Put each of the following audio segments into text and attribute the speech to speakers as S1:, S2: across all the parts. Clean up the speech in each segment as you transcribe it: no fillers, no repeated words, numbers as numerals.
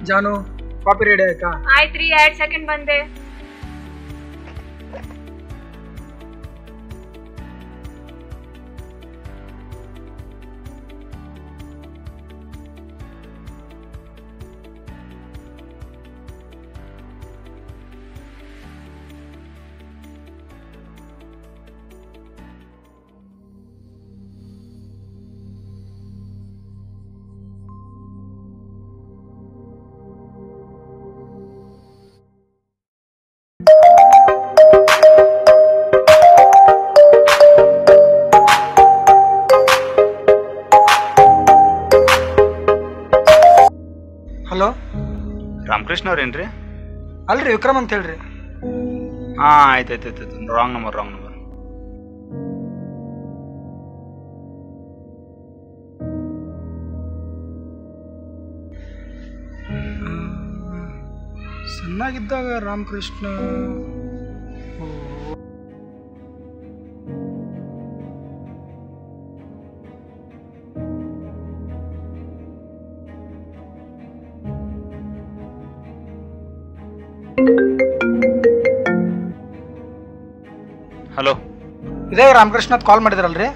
S1: ಜಾನು copy ready ಆಯ್ತಾ?
S2: ಆಯ್ತ್ರಿ, 2 second ಬಂದೆ.
S1: ಹಲೋ,
S3: ರಾಮಕೃಷ್ಣ ಅವ್ರೇನ್ರಿ?
S1: ಅಲ್ರಿ ವಿಕ್ರಮ್ ಅಂತ ಹೇಳ್ರಿ.
S3: ಹಾಂ, ಆಯ್ತು. Wrong number.
S1: ಸಣ್ಣಾಗಿದ್ದಾಗ ರಾಮಕೃಷ್ಣ.
S3: ಹಲೋ,
S1: ಇದೇ ರಾಮಕೃಷ್ಣ ಕಾಲ್ ಮಾಡಿದ್ರಲ್ರಿ?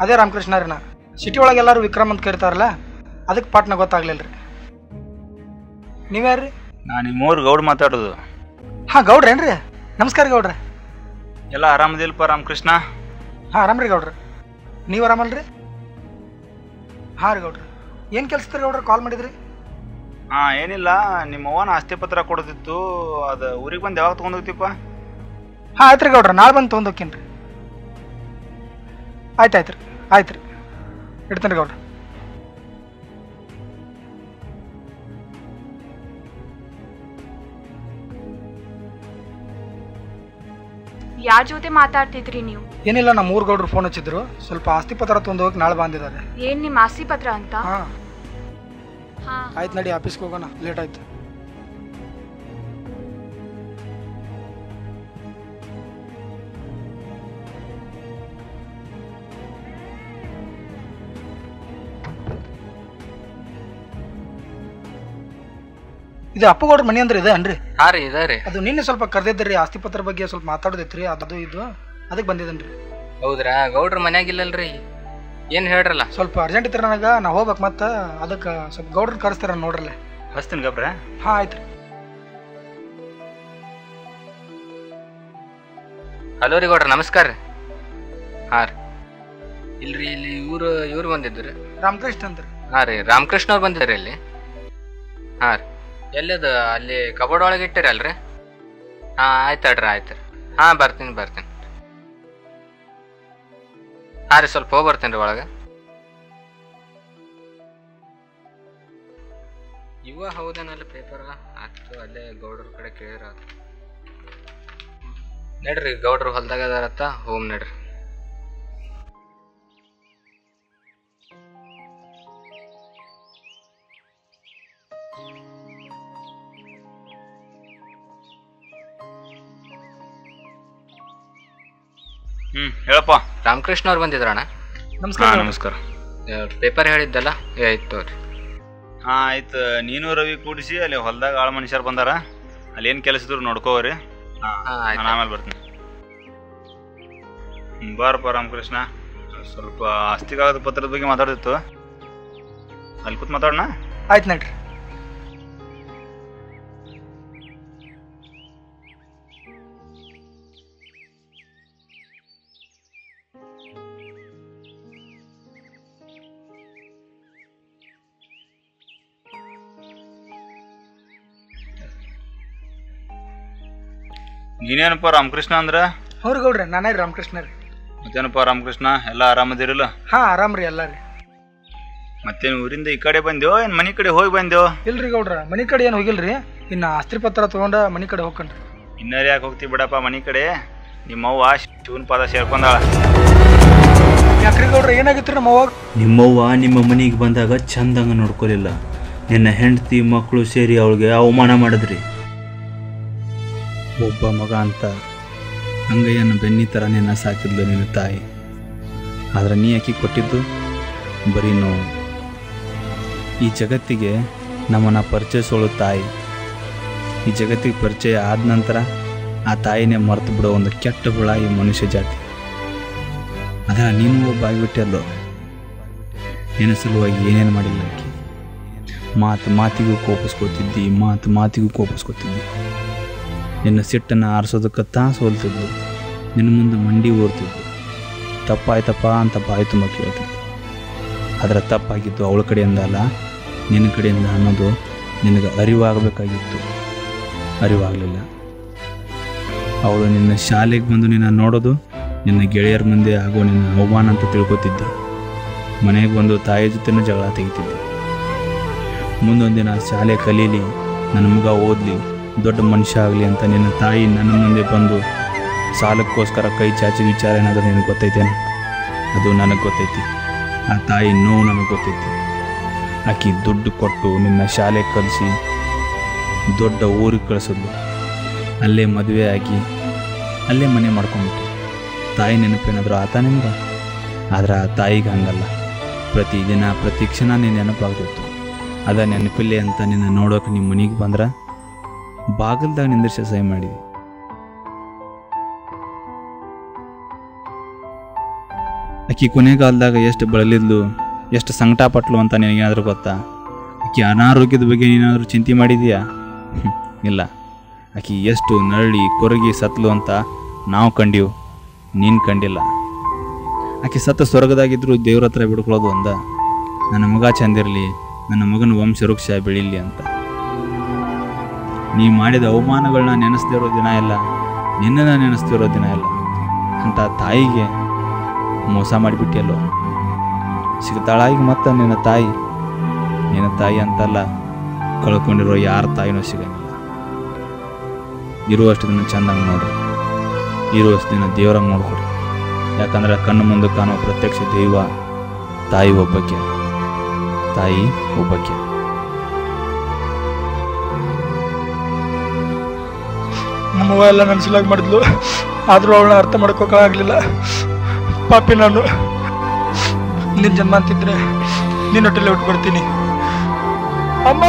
S1: ಅದೇ ರಾಮಕೃಷ್ಣ ರೀ. ನಾ ಸಿಟಿ ಒಳಗೆ ಎಲ್ಲರೂ ವಿಕ್ರಮ್ ಅಂತ ಕರಿತಾರಲ್ಲ, ಅದಕ್ಕೆ ಪಾಟ್ನ ಗೊತ್ತಾಗ್ಲಿಲ್ಲ ರೀ. ನೀವ್ಯಾರ್ರಿ?
S3: ನಾನು ನಿಮ್ಮೂರು ಗೌಡ್ ಮಾತಾಡೋದು.
S1: ಹಾಂ, ಗೌಡ್ರೇನ್ರಿ? ನಮಸ್ಕಾರ ಗೌಡ್ರೆ.
S3: ಎಲ್ಲ ಆರಾಮದಿಲ್ಪ ರಾಮಕೃಷ್ಣ?
S1: ಹಾಂ, ಆರಾಮ್ರಿ ಗೌಡ್ರೆ. ನೀವು ಆರಾಮಲ್ರಿ? ಹಾಂ ರೀ ಗೌಡ್ರೆ. ಏನು ಕೆಲ್ಸದ್ರಿ ಗೌಡ್ರೆ ಕಾಲ್ ಮಾಡಿದ್ರಿ?
S3: ಹಾಂ, ಏನಿಲ್ಲ, ನಿಮ್ಮ ಅವ್ವನ ಆಸ್ತಿ ಪತ್ರ ಕೊಡೋದಿತ್ತು. ಅದು ಊರಿಗೆ ಬಂದು ಯಾವಾಗ ತೊಗೊಂಡೋಗ್ತಿಪ್ಪ?
S1: ಹಾಂ, ಆಯ್ತು ರೀ ಗೌಡ್ರೆ, ನಾಳೆ ಬಂದು ತೊಗೊಂಡೋಕ್ಕೇನು ರೀ. ಆಯ್ತು ರೀ ಇಡ್ತೇನೆ ರೀ ಗೌಡ್ರೆ.
S2: ಯಾರ ಜೊತೆ ಮಾತಾಡ್ತಿದ್ರಿ ನೀವು?
S1: ಏನಿಲ್ಲ, ನಮ್ಮ ಊರು ಗೌಡ್ರು ಫೋನ್ ಹಚ್ಚಿದ್ರು. ಸ್ವಲ್ಪ ಆಸ್ತಿ ಪತ್ರ ತೊಗೊಂಡೋಗಿ ನಾಳೆ ಬಂದಿದ್ದಾರೆ.
S2: ಏನ್ ನಿಮ್ಮ ಆಸ್ತಿ ಪತ್ರ ಅಂತ?
S1: ಹಾಂ,
S2: ಹಾ,
S1: ಆಯ್ತು ನಡಿ, ಆಫೀಸ್ಗೆ ಹೋಗೋಣ, ಲೇಟ್ ಆಯ್ತು. ಇದು ಅಪ್ಪಗೌಡ್ರ ಮನೆ ಅಂದ್ರೆ ಇದೆ ಅನ್ರಿ?
S4: ಹಾಂ ರೀ, ಇದೆ ರೀ.
S1: ಅದು ನಿನ್ನೆ ಸ್ವಲ್ಪ ಕರೆದಿದ್ರಿ, ಆಸ್ತಿ ಪತ್ರ ಬಗ್ಗೆ ಸ್ವಲ್ಪ ಮಾತಾಡೋದಿತ್ರಿ, ಅದು ಇದು ಅದಕ್ಕೆ ಬಂದಿದ್ದೇನ್ರಿ.
S4: ಹೌದ್ರಾ? ಗೌಡ್ರ ಮನ್ಯಾಗಿಲ್ಲಲ್ರಿ? ಏನು ಹೇಳ್ರಲ್ಲ.
S1: ಸ್ವಲ್ಪ ಅರ್ಜೆಂಟ್ ಇತ್ತು ನನಗೆ, ನಾ ಹೋಗ್ಬೇಕು. ಮತ್ತೆ ಅದಕ್ಕೆ ಸ್ವಲ್ಪ ಗೌಡ್ರನ್ನ ಕರೆಸ್ತಾರ ನೋಡ್ರಲ್ಲ.
S3: ಹಚ್ತೀನಿ ಗಬ್ರ.
S1: ಹಾಂ, ಆಯ್ತು ರೀ.
S4: ಹಲೋ ರೀ ಗೌಡ್ರ, ನಮಸ್ಕಾರ ರೀ. ಹಾಂ ರೀ, ಇಲ್ರಿ ಇಲ್ಲಿ ಇವ್ರು ಬಂದಿದ್ರು.
S1: ರಾಮಕೃಷ್ಣ ಅಂತ ರೀ.
S4: ಹಾಂ ರೀ, ರಾಮಕೃಷ್ಣ ಅವ್ರು ಬಂದಿದ್ರಿ ಇಲ್ಲಿ. ಹಾಂ ರೀ, ಎಲ್ಲದು ಅಲ್ಲಿ ಕಬೋರ್ಡ್ ಒಳಗೆ ಇಟ್ಟಿರಿ ಅಲ್ರಿ? ಹಾಂ, ಆಯ್ತು ರೀ. ಹಾಂ, ಬರ್ತೀನಿ. ಹಾಂ ರೀ, ಸ್ವಲ್ಪ ಹೋಗಿ ಬರ್ತೀನಿ ರೀ ಒಳಗೆ. ಇವ ಹೌದೇನಲ್ಲ ಪೇಪರ್ ಆಯ್ತು, ಅಲ್ಲೇ ಗೌಡ್ರ ಕಡೆ ಕೇಳಿರ ನಡ್ರಿ. ಗೌಡ್ರು ಹೊಲ್ದಾಗ ಅದಾರತ್ತ, ಹೋಮ್ ನಡ್ರಿ.
S3: ಹೇಳಪ್ಪ.
S4: ರಾಮಕೃಷ್ಣ ಅವ್ರು ಬಂದಿದ್ರಣ್ಣ?
S1: ನಮಸ್ಕಾರ.
S3: ನಮಸ್ಕಾರ.
S4: ಪೇಪರ್ ಹೇಳಿದ್ದಲ್ಲ, ಆಯ್ತು ರೀ.
S3: ಹಾಂ, ಆಯ್ತು. ನೀನು ರವಿ ಕೂಡಿಸಿ ಅಲ್ಲಿ ಹೊಲ್ದಾಗ ಆಳು ಮನುಷ್ಯರು ಬಂದಾರ, ಅಲ್ಲಿ ಏನು ಕೆಲಸ ಇದ್ರು ನೋಡ್ಕೋರಿ. ನಾನು ಆಮೇಲೆ ಬರ್ತೀನಿ. ಬಾರಪ್ಪ ರಾಮಕೃಷ್ಣ, ಸ್ವಲ್ಪ ಆಸ್ತಿ ಕಾಗದ ಪತ್ರದ ಬಗ್ಗೆ ಮಾತಾಡ್ತಿತ್ತು, ಅಲ್ಲಿ ಕೂತ್ ಮಾತಾಡೋಣ.
S1: ಆಯ್ತು ನಡ್ರಿ.
S3: ನೀನೇನಪ್ಪ ರಾಮಕೃಷ್ಣ ಅಂದ್ರೆ?
S1: ಅವ್ರು ಗೌಡ್ರೆ, ನಾನೇ ರಾಮಕೃಷ್ಣ ರೀ.
S3: ಮತ್ತೇನಪ್ಪ ರಾಮಕೃಷ್ಣ ಎಲ್ಲ ಆರಾಮದಿರಲ್ಲ?
S1: ಹಾಂ ಆರಾಮ್ರಿ ಎಲ್ಲ ರೀ.
S3: ಮತ್ತೇನು ಊರಿಂದ ಈ ಕಡೆ ಬಂದ್ಯೋ ಏನು ಮನೆ ಕಡೆ ಹೋಗಿ ಬಂದ್ಯೋ?
S1: ಇಲ್ರಿ ಗೌಡ್ರ, ಮನೆ ಕಡೆ ಏನು ಹೋಗಿಲ್ರಿ. ಇನ್ನು ಆಸ್ತಿ ಪತ್ರ ತೊಗೊಂಡ ಮನೆ ಕಡೆ ಹೋಗ್ಕಂಡ್ರಿ.
S3: ಇನ್ನಾರು ಯಾಕೆ ಹೋಗ್ತೀವಿ ಬಿಡಪ್ಪ ಮನೆ ಕಡೆ. ನಿಮ್ಮವ್ವ ಶಿವನ ಪಾದ ಸೇರ್ಕೊಂಡಾಳ.
S1: ಯಾಕ್ರಿ ಗೌಡ್ರ, ಏನಾಗಿತ್ರಿ ನಮ್ಮವ್ವಾಗ?
S5: ನಿಮ್ಮವ್ವ ನಿಮ್ಮ ಮನೆಗೆ ಬಂದಾಗ ಚಂದಂಗ ನೋಡ್ಕೊಲಿಲ್ಲ. ನಿನ್ನ ಹೆಂಡತಿ ಮಕ್ಕಳು ಸೇರಿ ಅವಳಿಗೆ ಅವಮಾನ ಮಾಡಿದ್ರಿ. ಒಬ್ಬ ಮಗ ಅಂತ ಅಂಗಯ್ಯನ ಬೆನ್ನಿ ಥರ ನಿನ್ನ ಸಾಕಿದ್ಲು ನಿನ್ನ ತಾಯಿ. ಆದರೆ ನೀ ಆಕಿ ಕೊಟ್ಟಿದ್ದು ಬರೀ ನೋವು. ಈ ಜಗತ್ತಿಗೆ ನಮ್ಮನ್ನು ಪರಿಚಯಿಸೋಳು ತಾಯಿ. ಈ ಜಗತ್ತಿಗೆ ಪರಿಚಯ ಆದ ನಂತರ ಆ ತಾಯಿನೇ ಮರೆತು ಬಿಡೋ ಒಂದು ಕೆಟ್ಟ ಹುಳ ಈ ಮನುಷ್ಯ ಜಾತಿ. ಅದರ ನೀನು ಒಬ್ಬ ಆಗಿಬಿಟ್ಟಲ್ಲೋ. ನಿನ್ನ ಸಲುವಾಗಿ ಏನೇನು ಮಾಡಿಲ್ಲ ಆಕೆ. ಮಾತಿಗೂ ಕೋಪಿಸ್ಕೊತಿದ್ದಿ, ಮಾತಿಗೂ ಕೋಪಿಸ್ಕೊತಿದ್ದಿ. ನಿನ್ನ ಸಿಟ್ಟನ್ನು ಆರಿಸೋದಕ್ಕೆ ಸೋಲ್ತಿದ್ದು. ನಿನ್ನ ಮುಂದೆ ಮಂಡಿ ಓರ್ತಿದ್ದು. ತಪ್ಪಾಯ್ತಪ್ಪ ಅಂತ ಬಾಯಿ ತುಂಬ ಕೇಳ್ತಿದ್ದು. ಅದರ ತಪ್ಪಾಗಿದ್ದು ಅವಳ ಕಡೆಯಿಂದ ಅಲ್ಲ, ನಿನ್ನ ಕಡೆಯಿಂದ ಅನ್ನೋದು ನಿನಗೆ ಅರಿವಾಗಬೇಕಾಗಿತ್ತು. ಅರಿವಾಗಲಿಲ್ಲ. ಅವಳು ನಿನ್ನ ಶಾಲೆಗೆ ಬಂದು ನಿನ್ನ ನೋಡೋದು ನಿನ್ನ ಗೆಳೆಯರ ಮುಂದೆ ಆಗೋ ನಿನ್ನ ಅವಮಾನ ಅಂತ ತಿಳ್ಕೊತಿದ್ದೆ. ಮನೆಗೆ ಬಂದು ತಾಯಿ ಜೊತೆನೂ ಜಗಳ ತೆಗಿತಿದ್ದೆ. ಮುಂದೊಂದಿನ ಶಾಲೆ ಕಲೀಲಿ, ನನ್ನ ಮಗ ಓದಲಿ, ದೊಡ್ಡ ಮನುಷ್ಯ ಆಗಲಿ ಅಂತ ನಿನ್ನ ತಾಯಿ ನನ್ನ ಮುಂದೆ ಬಂದು ಸಾಲಕ್ಕೋಸ್ಕರ ಕೈ ಚಾಚಿ ವಿಚಾರ ಏನಾದರೂ ನಿನಗೆ ಗೊತ್ತೈತೇನೆ? ಅದು ನನಗೆ ಗೊತ್ತೈತಿ. ಆ ತಾಯಿ ನೋವು ನನಗೆ ಗೊತ್ತೈತಿ. ಆಕಿ ದುಡ್ಡು ಕೊಟ್ಟು ನಿನ್ನ ಶಾಲೆ ಕಲಿಸಿ ದೊಡ್ಡ ಊರಿಗೆ ಕಳಿಸಿದ್ಲು. ಅಲ್ಲೇ ಮದುವೆ ಆಗಿ ಅಲ್ಲೇ ಮನೆ ಮಾಡ್ಕೊಂಬಿಟ್ಟು. ತಾಯಿ ನೆನಪೇನಾದರೂ ಆತ ನಿಮ್ಗೆ? ಆದರೆ ಆ ತಾಯಿಗೆ ಹಂಗಲ್ಲ. ಪ್ರತಿದಿನ ಪ್ರತಿ ಕ್ಷಣ ನೀನು ನೆನಪಾಗ್ತಿತ್ತು. ಅದ ನೆನಪಿಲ್ಲೆ ಅಂತ ನಿನ್ನ ನೋಡೋಕೆ ನಿಮ್ಮ ಮನೆಗೆ ಬಂದ್ರೆ ಬಾಗಿಲ್ದಾಗ ನಿಂದಿರ್ಸಿ ಸಹಿ ಮಾಡಿದ್ವಿ. ಆಕಿ ಕೊನೆಗಾಲದಾಗ ಎಷ್ಟು ಬಳಲಿದ್ಲು, ಎಷ್ಟು ಸಂಕಟ ಪಟ್ಲು ಅಂತ ನಿನಗೇನಾದರೂ ಗೊತ್ತಾ? ಆಕಿ ಅನಾರೋಗ್ಯದ ಬಗ್ಗೆ ನೀನಾದರೂ ಚಿಂತೆ ಮಾಡಿದೀಯಾ? ಇಲ್ಲ. ಆಕಿ ಎಷ್ಟು ನರಳಿ ಕೊರಗಿ ಸತ್ಲು ಅಂತ ನಾವು ಕಂಡೀವು, ನೀನು ಕಂಡಿಲ್ಲ. ಆಕೆ ಸತ್ತ ಸ್ವರ್ಗದಾಗಿದ್ದರೂ ದೇವ್ರ ಹತ್ರ ಬಿಡ್ಕೊಳ್ಳೋದು ಅಂದ, ನನ್ನ ಮಗ ಚಂದಿರಲಿ, ನನ್ನ ಮಗನ ವಂಶ ವೃಕ್ಷ ಬೆಳೀಲಿ ಅಂತ. ನೀ ಮಾಡಿದ ಅವಮಾನಗಳನ್ನ ನೆನೆಸ್ತಿರೋ ದಿನ ಇಲ್ಲ, ನಿನ್ನನ್ನು ನೆನೆಸ್ತಿರೋ ದಿನ ಇಲ್ಲ ಅಂತ ತಾಯಿಗೆ ಮೋಸ ಮಾಡಿಬಿಟ್ಟಿಯಲ್ಲೋ. ಸಿಗ್ತಾಳ ಈಗ ಮತ್ತೆ ನಿನ್ನ ತಾಯಿ ಅಂತಲ್ಲ, ಕಳ್ಕೊಂಡಿರೋ ಯಾರ ತಾಯಿನೂ ಸಿಗಂಗಿಲ್ಲ. ಇರುವಷ್ಟು ದಿನ ಚಂದಂಗೆ ನೋಡ್ರಿ, ಇರುವಷ್ಟು ದಿನ ದೇವ್ರಂಗೆ ನೋಡ್ಕೊಡ್ರಿ. ಯಾಕಂದ್ರೆ ಕಣ್ಣು ಮುಂದೆ ಕಾಣುವ ಪ್ರತ್ಯಕ್ಷ ದೈವ ತಾಯಿ ಒಬ್ಬಕ್ಕೆ.
S1: ನಮ್ಮವ್ವ ಎಲ್ಲ ನನ್ನ ಸಲಾಗಿ ಮಾಡಿದ್ಲು, ಆದರೂ ಅವಳನ್ನ ಅರ್ಥ ಮಾಡ್ಕೋಕ್ಕಾಗಲಿಲ್ಲ. ಪಾಪಿ ನಾನು. ನಿನ್ನ ಜನ್ಮ ಅಂತಿದ್ರೆ ನಿನ್ನೊಟ್ಟೆಲ್ಲ ಹುಟ್ಟು ಬರ್ತೀನಿ. ಅಮ್ಮ.